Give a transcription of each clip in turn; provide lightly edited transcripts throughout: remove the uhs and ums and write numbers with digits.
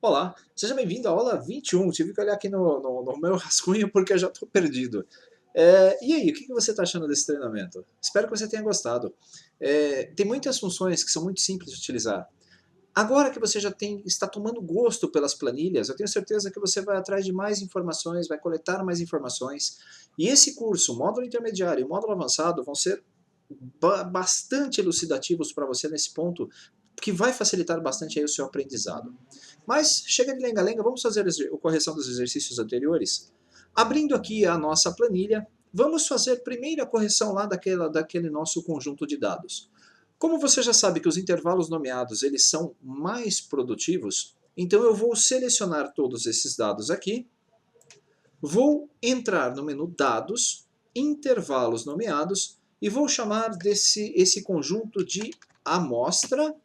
Olá, seja bem-vindo à aula 21. Tive que olhar aqui no meu rascunho porque eu já estou perdido. E aí, o que você está achando desse treinamento? Espero que você tenha gostado. Tem muitas funções que são muito simples de utilizar. Agora que você já está tomando gosto pelas planilhas, eu tenho certeza que você vai atrás de mais informações, vai coletar mais informações. E esse curso, o módulo intermediário e o módulo avançado, vão ser bastante elucidativos para você nesse ponto, que vai facilitar bastante aí o seu aprendizado. Mas chega de lenga-lenga, vamos fazer a correção dos exercícios anteriores. Abrindo aqui a nossa planilha, vamos fazer primeiro a correção lá daquele nosso conjunto de dados. Como você já sabe que os intervalos nomeados eles são mais produtivos, então eu vou selecionar todos esses dados aqui, vou entrar no menu Dados, Intervalos Nomeados, e vou chamar esse conjunto de amostra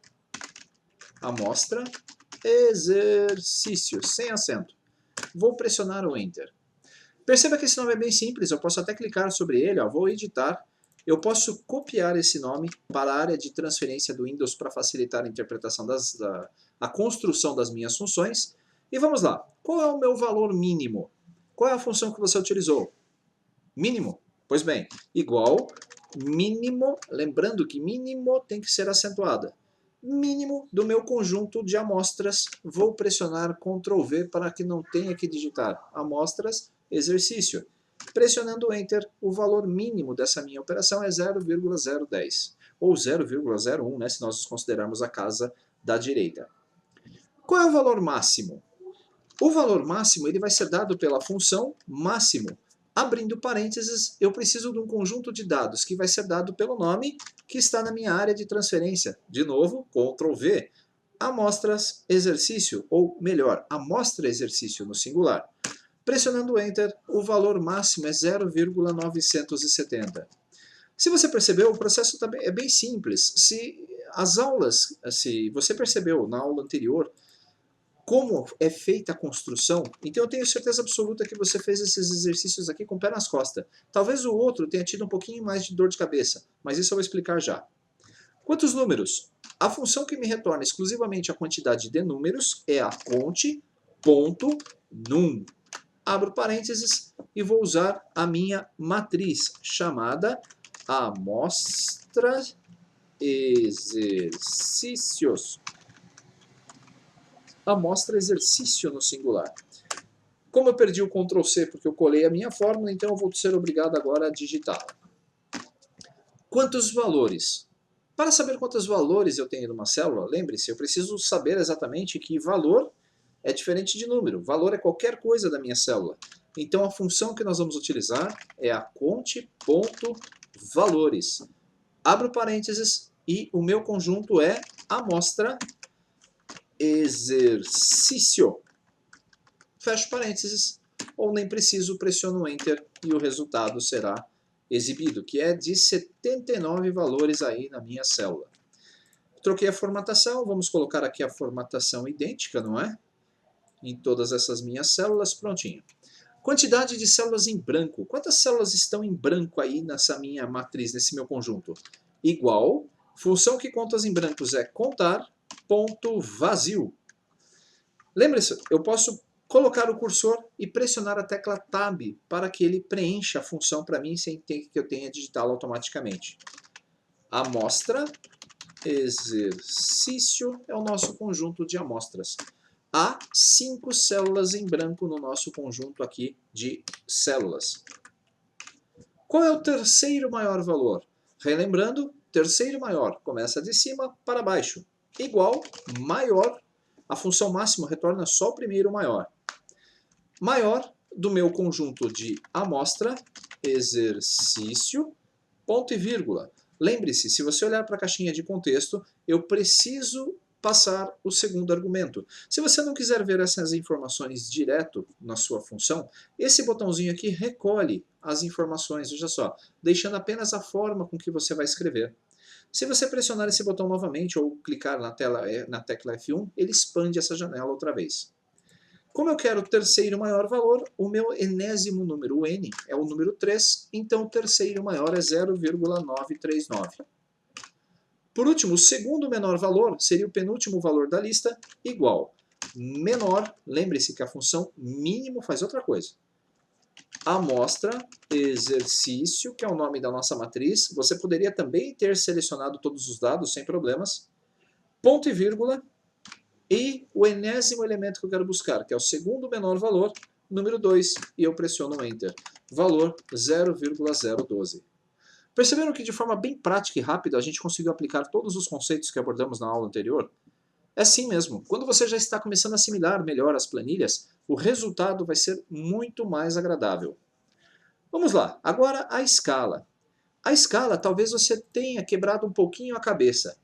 exercício, sem acento. Vou pressionar o Enter. Perceba que esse nome é bem simples, eu posso até clicar sobre ele, vou editar. Eu posso copiar esse nome para a área de transferência do Windows para facilitar a interpretação a construção das minhas funções. E vamos lá. Qual é o meu valor mínimo? Qual é a função que você utilizou? Mínimo? Pois bem, igual mínimo, lembrando que mínimo tem que ser acentuada. Mínimo do meu conjunto de amostras, vou pressionar Ctrl V para que não tenha que digitar amostras, exercício. Pressionando Enter, o valor mínimo dessa minha operação é 0,010, ou 0,01, né, se nós considerarmos a casa da direita. Qual é o valor máximo? O valor máximo ele vai ser dado pela função máximo. Abrindo parênteses, eu preciso de um conjunto de dados que vai ser dado pelo nome que está na minha área de transferência. De novo, Ctrl V. Amostras exercício, ou melhor, amostra exercício no singular. Pressionando Enter, o valor máximo é 0,970. Se você percebeu, o processo também é bem simples. Se você percebeu na aula anterior, como é feita a construção, então eu tenho certeza absoluta que você fez esses exercícios aqui com o pé nas costas. Talvez o outro tenha tido um pouquinho mais de dor de cabeça, mas isso eu vou explicar já. Quantos números? A função que me retorna exclusivamente a quantidade de números é a conte.num. Abro parênteses e vou usar a minha matriz, chamada amostra exercícios. Amostra exercício no singular. Como eu perdi o Ctrl C porque eu colei a minha fórmula, então eu vou ser obrigado agora a digitá-la. Quantos valores? Para saber quantos valores eu tenho numa célula, lembre-se, eu preciso saber exatamente que valor é diferente de número. Valor é qualquer coisa da minha célula. Então a função que nós vamos utilizar é a conte.valores. Abro parênteses e o meu conjunto é amostra exercício. Fecho parênteses, ou nem preciso, pressiono Enter e o resultado será exibido, que é de 79 valores aí na minha célula. Troquei a formatação, vamos colocar aqui a formatação idêntica, não é? Em todas essas minhas células, prontinho. Quantidade de células em branco. Quantas células estão em branco aí nessa minha matriz, nesse meu conjunto? Igual, função que conta as em brancos é contar, ponto vazio. Lembre-se, eu posso colocar o cursor e pressionar a tecla Tab para que ele preencha a função para mim sem ter que eu tenha digitá-la automaticamente. Amostra, exercício é o nosso conjunto de amostras. Há 5 células em branco no nosso conjunto aqui de células. Qual é o terceiro maior valor? Relembrando, terceiro maior começa de cima para baixo. Igual, maior, a função máxima retorna só o primeiro maior. Maior do meu conjunto de amostra, exercício, ponto e vírgula. Lembre-se, se você olhar para a caixinha de contexto, eu preciso passar o segundo argumento. Se você não quiser ver essas informações direto na sua função, esse botãozinho aqui recolhe as informações, veja só, deixando apenas a forma com que você vai escrever. Se você pressionar esse botão novamente ou clicar na tecla F1, ele expande essa janela outra vez. Como eu quero o terceiro maior valor, o meu enésimo número, o n, é o número 3, então o terceiro maior é 0,939. Por último, o segundo menor valor seria o penúltimo valor da lista, igual menor, lembre-se que a função mínimo faz outra coisa. Amostra, exercício, que é o nome da nossa matriz. Você poderia também ter selecionado todos os dados sem problemas. Ponto e vírgula. E o enésimo elemento que eu quero buscar, que é o segundo menor valor, número 2, e eu pressiono Enter. Valor 0,012. Perceberam que de forma bem prática e rápida a gente conseguiu aplicar todos os conceitos que abordamos na aula anterior? É assim mesmo. Quando você já está começando a assimilar melhor as planilhas, o resultado vai ser muito mais agradável. Vamos lá, agora a escala. A escala talvez você tenha quebrado um pouquinho a cabeça.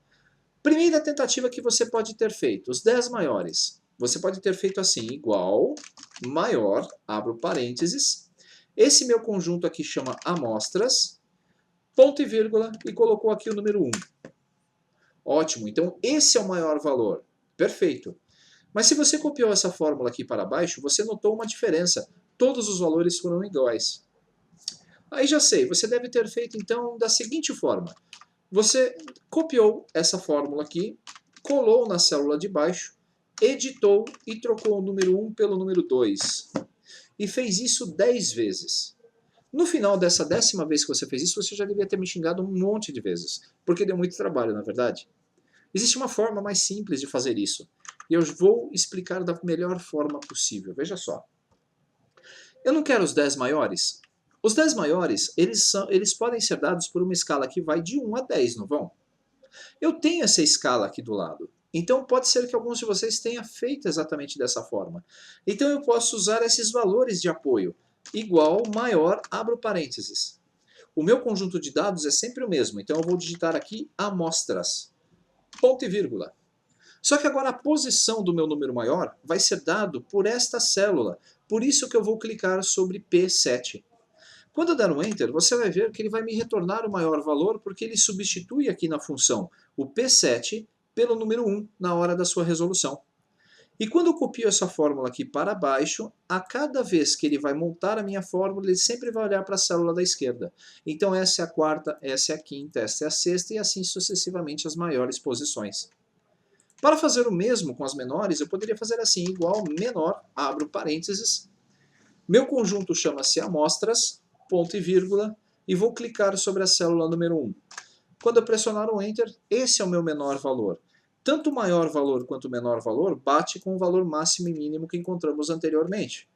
Primeira tentativa que você pode ter feito, os 10 maiores. Você pode ter feito assim, igual, maior, abro parênteses. Esse meu conjunto aqui chama amostras, ponto e vírgula, e colocou aqui o número 1. Ótimo, então esse é o maior valor. Perfeito. Mas se você copiou essa fórmula aqui para baixo, você notou uma diferença. Todos os valores foram iguais. Aí já sei, você deve ter feito então da seguinte forma. Você copiou essa fórmula aqui, colou na célula de baixo, editou e trocou o número 1 pelo número 2. E fez isso 10 vezes. No final dessa 10ª vez que você fez isso, você já devia ter me xingado um monte de vezes, porque deu muito trabalho, na verdade. Existe uma forma mais simples de fazer isso, e eu vou explicar da melhor forma possível. Veja só. Eu não quero os 10 maiores. Os 10 maiores, eles podem ser dados por uma escala que vai de 1 a 10, não vão? Eu tenho essa escala aqui do lado. Então pode ser que alguns de vocês tenham feito exatamente dessa forma. Então eu posso usar esses valores de apoio. Igual, maior, abro parênteses. O meu conjunto de dados é sempre o mesmo, então eu vou digitar aqui amostras. Ponto e vírgula. Só que agora a posição do meu número maior vai ser dado por esta célula. Por isso que eu vou clicar sobre P7. Quando eu der um Enter, você vai ver que ele vai me retornar o maior valor porque ele substitui aqui na função o P7 pelo número 1 na hora da sua resolução. E quando eu copio essa fórmula aqui para baixo, a cada vez que ele vai montar a minha fórmula, ele sempre vai olhar para a célula da esquerda. Então essa é a quarta, essa é a quinta, essa é a sexta e assim sucessivamente as maiores posições. Para fazer o mesmo com as menores, eu poderia fazer assim, igual menor, abro parênteses. Meu conjunto chama-se amostras, ponto e vírgula, e vou clicar sobre a célula número 1. Quando eu pressionar o Enter, esse é o meu menor valor. Tanto o maior valor quanto o menor valor bate com o valor máximo e mínimo que encontramos anteriormente.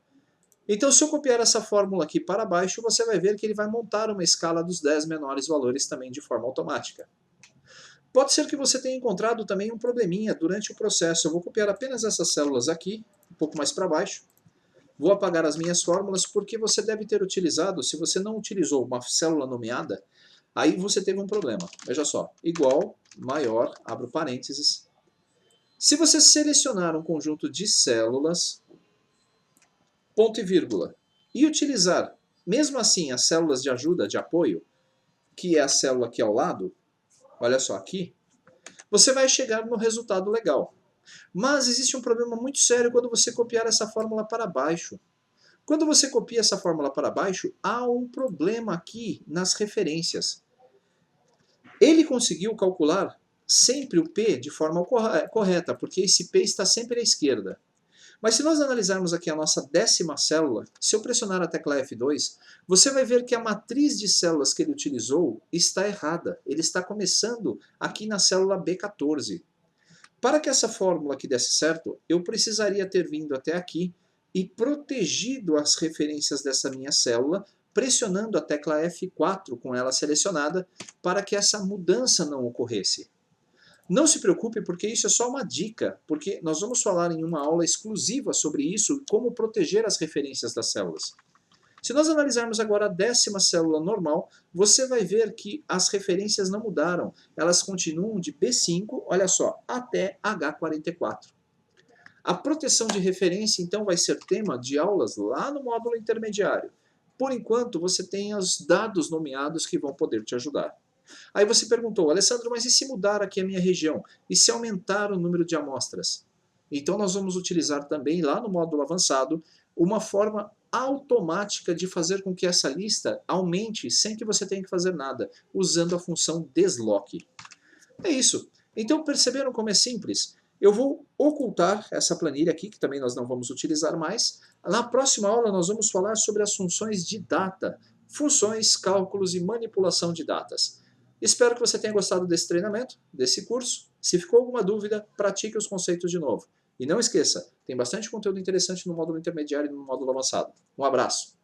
Então, se eu copiar essa fórmula aqui para baixo, você vai ver que ele vai montar uma escala dos 10 menores valores também de forma automática. Pode ser que você tenha encontrado também um probleminha durante o processo. Eu vou copiar apenas essas células aqui, um pouco mais para baixo. Vou apagar as minhas fórmulas porque você deve ter utilizado, se você não utilizou uma célula nomeada, aí você teve um problema. Veja só, igual, maior, abro parênteses. Se você selecionar um conjunto de células, ponto e vírgula, e utilizar, mesmo assim, as células de ajuda, de apoio, que é a célula aqui ao lado, olha só aqui, você vai chegar no resultado legal. Mas existe um problema muito sério quando você copiar essa fórmula para baixo. Quando você copia essa fórmula para baixo, há um problema aqui nas referências. Ele conseguiu calcular sempre o P de forma correta, porque esse P está sempre à esquerda. Mas se nós analisarmos aqui a nossa 10ª célula, se eu pressionar a tecla F2, você vai ver que a matriz de células que ele utilizou está errada. Ele está começando aqui na célula B14. Para que essa fórmula aqui desse certo, eu precisaria ter vindo até aqui e protegido as referências dessa minha célula, pressionando a tecla F4 com ela selecionada, para que essa mudança não ocorresse. Não se preocupe, porque isso é só uma dica, porque nós vamos falar em uma aula exclusiva sobre isso, como proteger as referências das células. Se nós analisarmos agora a 10ª célula normal, você vai ver que as referências não mudaram. Elas continuam de B5, olha só, até H44. A proteção de referência, então, vai ser tema de aulas lá no módulo intermediário. Por enquanto, você tem os dados nomeados que vão poder te ajudar. Aí você perguntou, Alessandro, mas e se mudar aqui a minha região? E se aumentar o número de amostras? Então nós vamos utilizar também, lá no módulo avançado, uma forma automática de fazer com que essa lista aumente sem que você tenha que fazer nada, usando a função desloque. É isso. Então perceberam como é simples? Eu vou ocultar essa planilha aqui, que também nós não vamos utilizar mais. Na próxima aula nós vamos falar sobre as funções de data, funções, cálculos e manipulação de datas. Espero que você tenha gostado desse treinamento, desse curso. Se ficou alguma dúvida, pratique os conceitos de novo. E não esqueça, tem bastante conteúdo interessante no módulo intermediário e no módulo avançado. Um abraço!